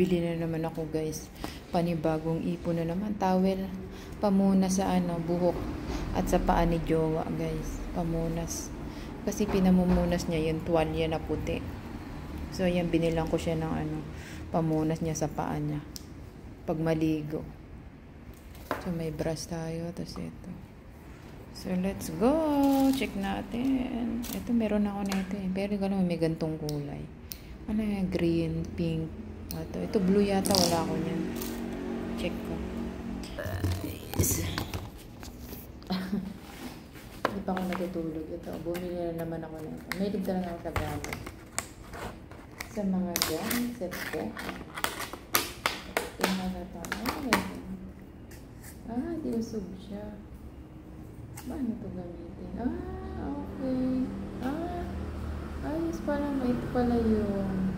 bibili na naman ako guys. Panibagong ipon na naman. Towel. Pamunas sa buhok. At sa paa ni jowa guys. Pamunas. Kasi pinamumunas niya yung tuwalya na puti. So yan, binilang ko siya ng pamunas niya sa paa niya. Pag maligo. So may brush tayo. Tapos ito. So let's go. Check natin. Ito meron ako na ito eh. Pero gano'n may gantong kulay. Ano yan? Green, pink. Ito blue yata. Wala ako niyan. Check ko. Hindi pa ako natutulog. Ito. Bumili na naman ako nito. May ligta lang ako sa gamit. Sa mga gamit. Set ko. Tingnan na ito. Di usog siya. Paano ito gamitin? Okay. Ayos pala. Ito pala yung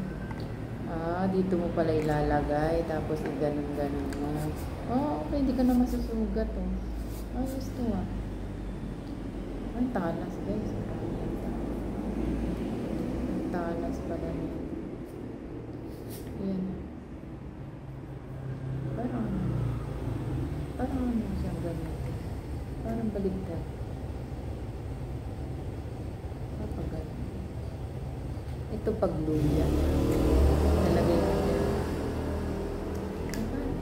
dito mo pala ilalagay. Tapos ganun-ganun mo. Okay. Hindi ka na masusugat ayos to Ay, talas guys. Talas pala niya. Yan. Parang siyang gamitin. Parang baligtad. Kapag ito pagluya. Nalagay ko siya.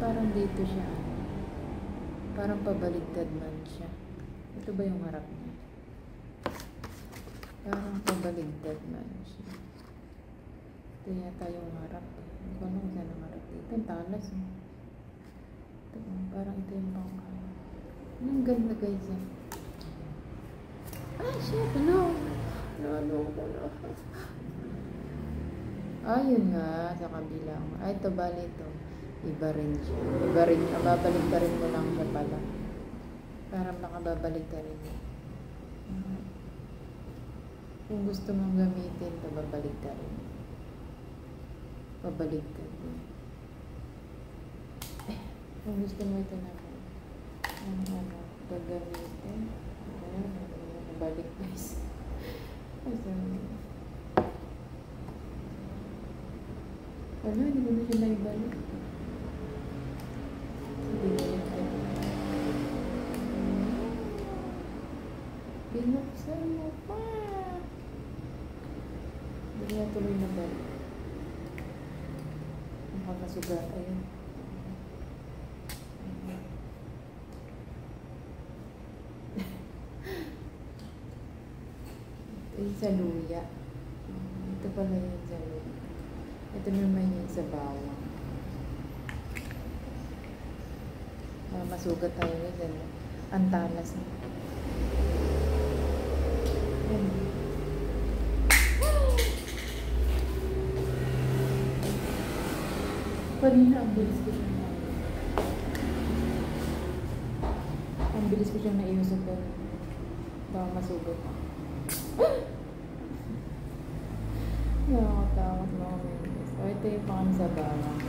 Parang dito siya. Parang pabaligtad man siya. Ito ba yung harap niya? Parang pabaligtad man siya. Ito yata yung harap. Hindi ko alam saan ang harap dito. Ang talas Ito, parang ito yung pangkaya. Ang ganda guys shit, no. Ayun nga, sa kabilang. Ito bali ito. Iba rin siya. Babalik pa rin mo lang siya pala. Parang makababalik ka rin. Kung gusto mong gamitin ito, babalik ka rin. Babalik ka rin. Kung gusto mo ito naman. Gagamitin. Balik guys. Hindi ko na siya naibalik. Binuksan mo pa. Hindi na tuloy na balik. Nakakasugat. Ayun. Sa luya. Ito pala yung sa luya. Ito naman yung sa bawang. Masugat tayo guys. Ang talas na. Kanina ang bilis ko siya naiusap ko. Baka masugat pa. Nakakatakot mga minutes. Ito yung pang sa bawang.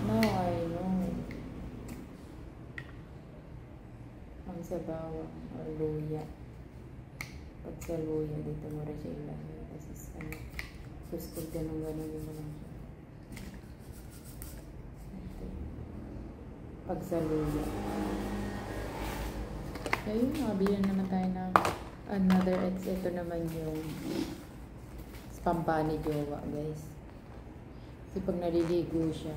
Now I know. Pang sa bawang or luya. Pag sa luya, dito mo rin siya ilagay. Tapos gusto ganun-ganun mo lang siya. Pag sa luya. Ayun, nakabilan naman tayo ng another eggs. Ito naman yung pampa ni jowa guys. Kasi pag naliligo siya,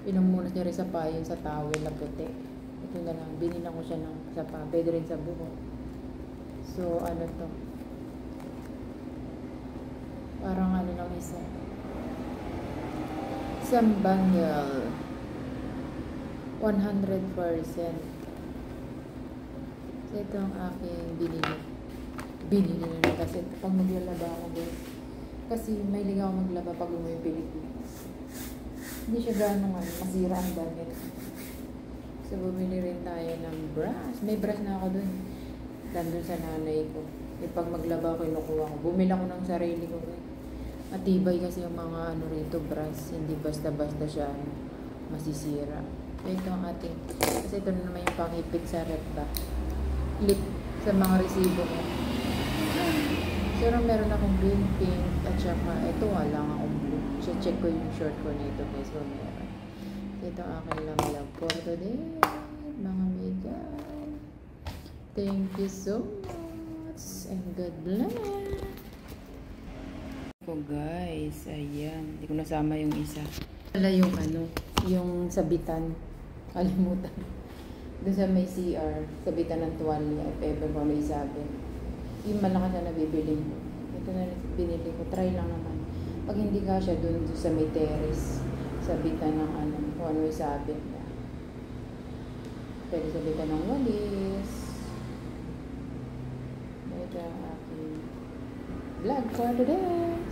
pinumunas niya rin sa payo sa towel na puti. Ito na lang, binilang ko siya ng sapa. Pwede rin sa buhok. So to, parang lang isa. Sambanyal 100%. So ito ang aking binili na kasi pag maglalaba ako guys. Kasi may ligaw maglaba pag umuwi Pilipinas. Hindi siya gano'ng masira ang damit. So, bumili rin tayo ng brush. May brush na ako dun. Nandun sa nanay ko. Pag maglaba ko, kinukuha ko. Bumili ako ng sarili ko. Matibay kasi yung mga rito brush. Hindi basta-basta siya masisira. So, ito ang ating. Kasi ito na naman yung pangipit sa rep ba. Lip sa mga resibo ko. So, meron akong green, pink, at saka ito lang akong blue. check ko yung short ko nito guys kung meron. Ito ang aking lang love for today, mga megan. Thank you so much and God bless. So guys, ayan, hindi ko nasama yung isa. Wala yung ano, yung sabitan. Kalimutan. Doon sa may CR, sabitan ng tuwalya, if ever ko ano isabi. Yung malakas na nabibili ko. Ito na binili ko, try lang naman. Pag hindi ka siya doon sa may terrace, sabitan ng ano, kung ano isabi. Pwede sabitan ng walis. Ito ang aking vlog for today.